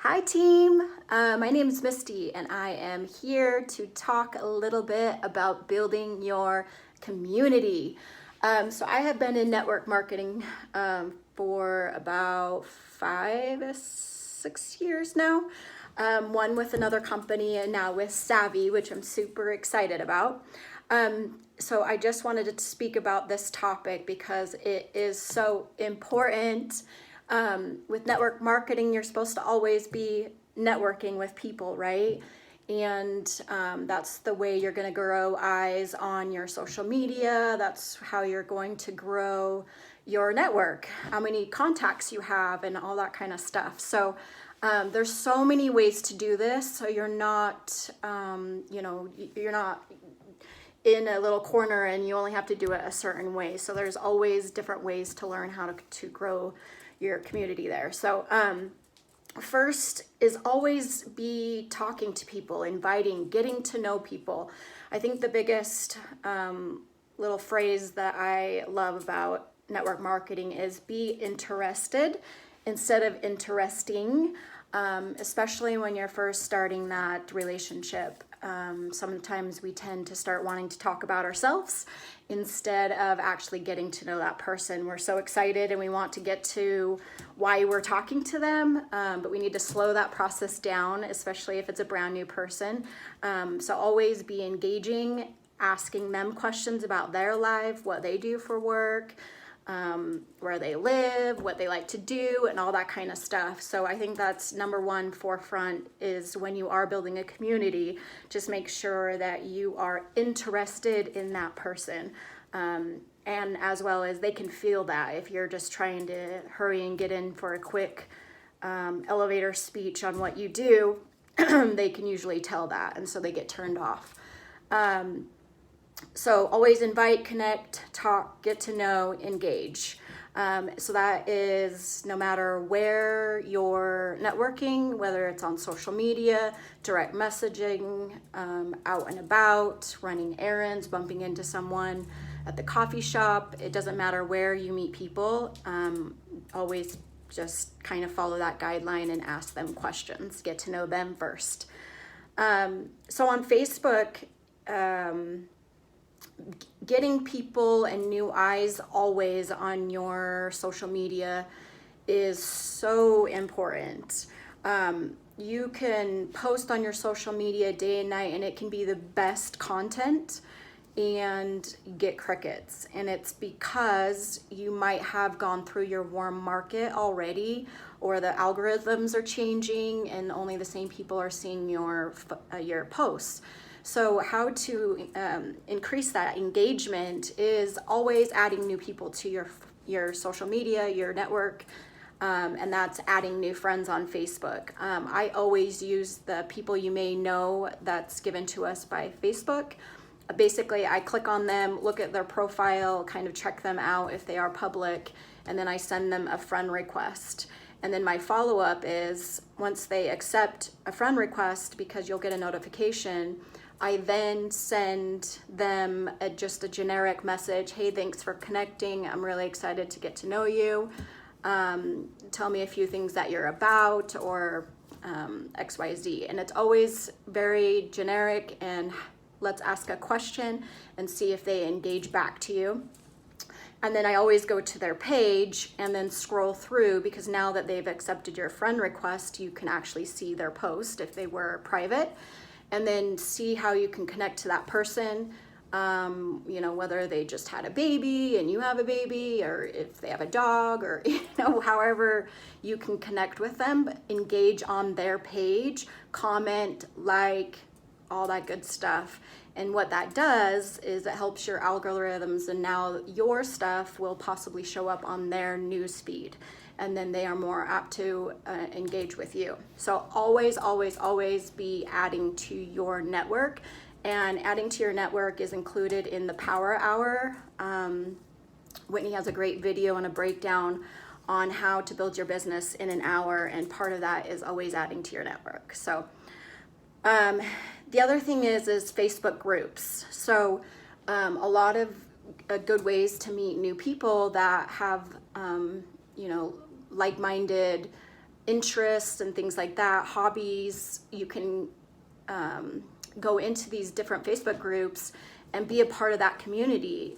Hi team, my name is Misty and I am here to talk a little bit about building your community. So I have been in network marketing for about 5, 6 years now. One with another company and now with Savvy, which I'm super excited about. So I just wanted to speak about this topic because it is so important. With network marketing, you're supposed to always be networking with people, right? And that's the way you're going to grow eyes on your social media. That's how you're going to grow your network, how many contacts you have, and all that kind of stuff. So there's so many ways to do this. So you're not, you're not in a little corner and you only have to do it a certain way. So there's always different ways to learn how to grow your community there. So first is always be talking to people, inviting, getting to know people. I think the biggest little phrase that I love about network marketing is be interested instead of interesting, especially when you're first starting that relationship. Sometimes we tend to start wanting to talk about ourselves instead of actually getting to know that person. We're so excited and we want to get to why we're talking to them, but we need to slow that process down, especially if it's a brand new person. So always be engaging, asking them questions about their life, what they do for work, where they live, what they like to do, and all that kind of stuff. So I think that's number one forefront is when you are building a community, just make sure that you are interested in that person. And as well as they can feel that if you're just trying to hurry and get in for a quick elevator speech on what you do, they can usually tell that, and so they get turned off. So always invite, connect, talk, get to know, engage. So that is no matter where you're networking, whether it's on social media, direct messaging, out and about, running errands, bumping into someone at the coffee shop. It doesn't matter where you meet people. Always just kind of follow that guideline and ask them questions. Get to know them first. So on Facebook, getting people and new eyes always on your social media is so important. You can post on your social media day and night and it can be the best content and get crickets, and it's because you might have gone through your warm market already, or the algorithms are changing and only the same people are seeing your posts. So how to increase that engagement is always adding new people to your social media, your network, and that's adding new friends on Facebook. I always use the people you may know that's given to us by Facebook. Basically, I click on them, look at their profile, kind of check them out if they are public, and then I send them a friend request. And then my follow-up is once they accept a friend request, because you'll get a notification, I then send them just a generic message. Hey, thanks for connecting. I'm really excited to get to know you. Tell me a few things that you're about, or XYZ. And it's always very generic, and let's ask a question and see if they engage back to you. And then I always go to their page and then scroll through, because now that they've accepted your friend request, you can actually see their post if they were private, and then see how you can connect to that person. Whether they just had a baby and you have a baby, or if they have a dog, or however you can connect with them, engage on their page, comment, like, all that good stuff. And what that does is it helps your algorithms, and now your stuff will possibly show up on their news feed, and then they are more apt to engage with you. So always, always, always be adding to your network, and adding to your network is included in the Power Hour. Whitney has a great video and a breakdown on how to build your business in an hour, and part of that is always adding to your network. So the other thing is Facebook groups. So a lot of good ways to meet new people that have like-minded interests and things like that, hobbies, you can go into these different Facebook groups and be a part of that community.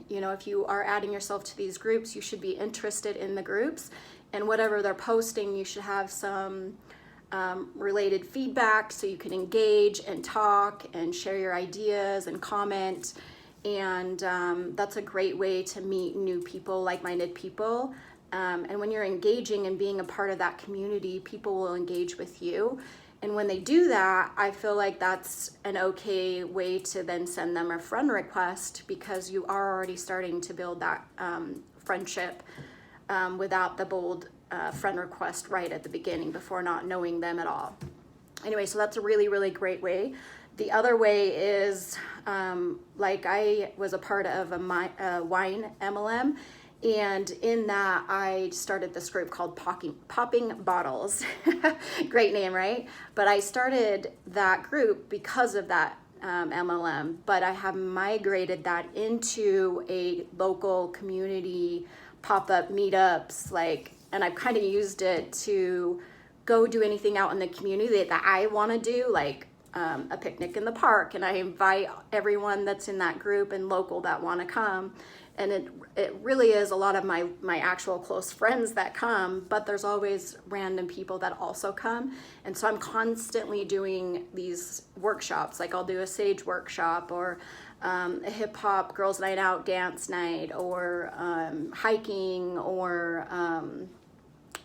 You know, if you are adding yourself to these groups, you should be interested in the groups, and whatever they're posting, you should have some related feedback so you can engage and talk and share your ideas and comment. And that's a great way to meet new people, like-minded people. And when you're engaging and being a part of that community, people will engage with you. And when they do that, I feel like that's an okay way to then send them a friend request, because you are already starting to build that friendship without the bold friend request right at the beginning before not knowing them at all. Anyway, so that's a really, really great way. The other way is, like I was a part of a wine MLM, and in that I started this group called Popping Bottles. Great name, right? But I started that group because of that MLM, but I have migrated that into a local community pop-up meetups, and I've kind of used it to go do anything out in the community that I want to do, like a picnic in the park, and I invite everyone that's in that group and local that want to come. And it really is a lot of my actual close friends that come, but there's always random people that also come. And so I'm constantly doing these workshops. Like I'll do a sage workshop, or a hip hop girls night out dance night, or hiking, or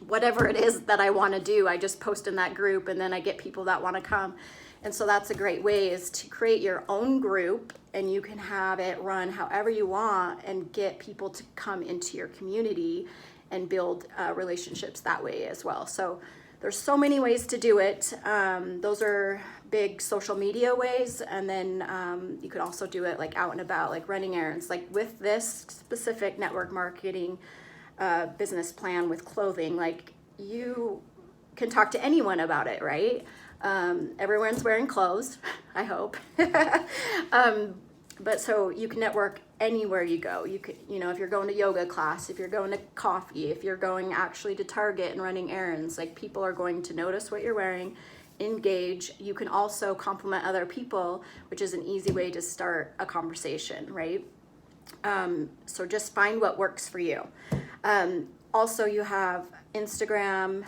whatever it is that I want to do. I just post in that group, and then I get people that want to come. And so that's a great way, is to create your own group, and you can have it run however you want and get people to come into your community and build relationships that way as well. So there's so many ways to do it. Those are big social media ways. And then you could also do it like out and about, like running errands. Like with this specific network marketing business plan with clothing, like you can talk to anyone about it, right? Everyone's wearing clothes, I hope. But so you can network anywhere you go. You could, you know, if you're going to yoga class, if you're going to coffee, if you're going actually to Target and running errands, like people are going to notice what you're wearing, engage. You can also compliment other people, which is an easy way to start a conversation, right? So just find what works for you. Also, you have Instagram.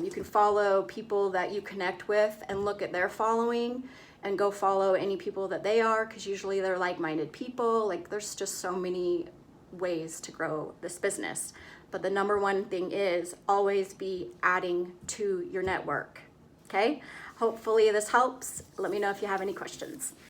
You can follow people that you connect with and look at their following, and go follow any people that they are, because usually they're like-minded people. Like there's just so many ways to grow this business. But the number one thing is always be adding to your network. Okay? Hopefully this helps. Let me know if you have any questions.